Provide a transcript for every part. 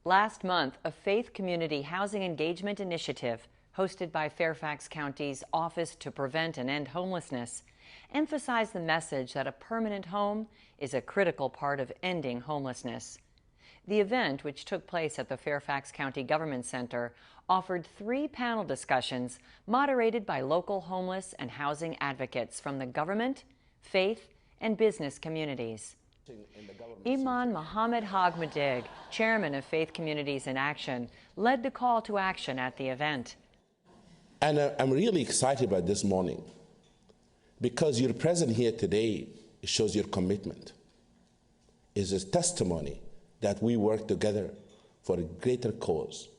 Last month, a faith community housing engagement initiative hosted by Fairfax County's Office to Prevent and End Homelessness emphasized the message that a permanent home is a critical part of ending homelessness. The event, which took place at the Fairfax County Government Center, offered 3 panel discussions moderated by local homeless and housing advocates from the government, faith, and business communities. Imam Mohammed Hagmadig, chairman of Faith Communities in Action, led the call to action at the event. And I'm really excited about this morning because you're present here today. It shows your commitment. It's a testimony that we work together for a greater cause.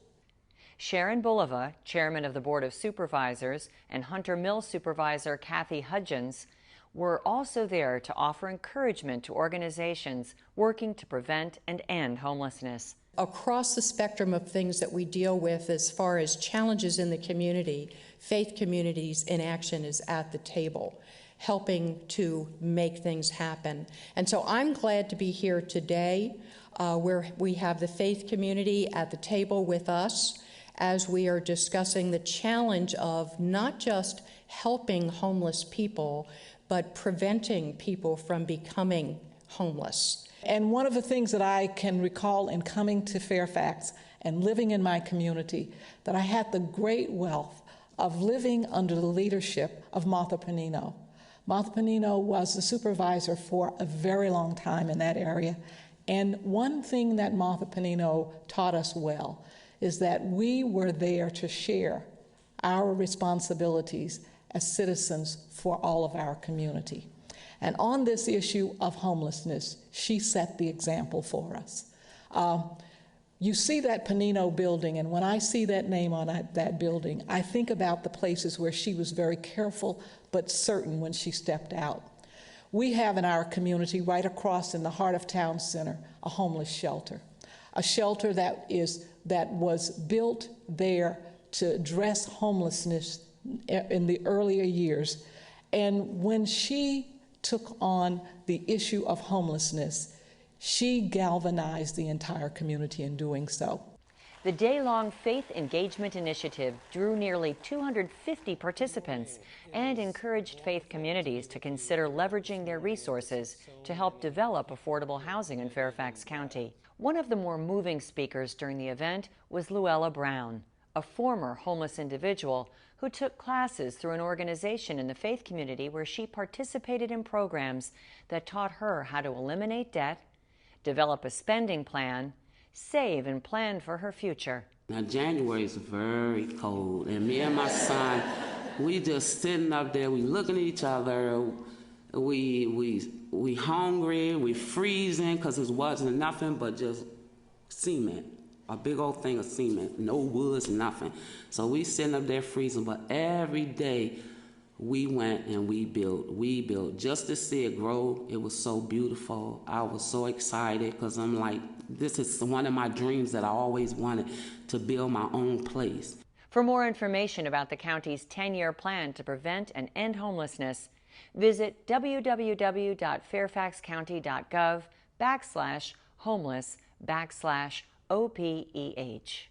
Sharon Bulova, chairman of the Board of Supervisors, and Hunter Mills supervisor Kathy Hudgens were also there to offer encouragement to organizations working to prevent and end homelessness. Across the spectrum of things that we deal with as far as challenges in the community, Faith Communities in Action is at the table, helping to make things happen. And so I'm glad to be here today where we have the faith community at the table with us as we are discussing the challenge of not just helping homeless people, but preventing people from becoming homeless. And one of the things that I can recall in coming to Fairfax and living in my community, that I had the great wealth of living under the leadership of Martha Panino. Martha Panino was the supervisor for a very long time in that area. And one thing that Martha Panino taught us well is that we were there to share our responsibilities as citizens for all of our community. And on this issue of homelessness, she set the example for us. You see that Panino building, and when I see that name on that building, I think about the places where she was very careful but certain when she stepped out. We have in our community, right across in the heart of town center, a homeless shelter. A shelter that was built there to address homelessness in the earlier years. And when she took on the issue of homelessness, she galvanized the entire community in doing so. The day-long Faith Engagement Initiative drew nearly 250 participants and encouraged faith communities to consider leveraging their resources to help develop affordable housing in Fairfax County. One of the more moving speakers during the event was Luella Brown, a former homeless individual who took classes through an organization in the faith community where she participated in programs that taught her how to eliminate debt, develop a spending plan, save and plan for her future. Now January is very cold, and me and my son, we just sitting up there, we looking at each other, we hungry, we freezing because it wasn't nothing but just cement. A big old thing of cement, no woods, nothing. So we sitting up there freezing, but every day we went and we built just to see it grow. It was so beautiful. I was so excited because I'm like, this is one of my dreams that I always wanted, to build my own place. For more information about the county's 10-year plan to prevent and end homelessness, visit www.fairfaxcounty.gov/homeless/OPEH.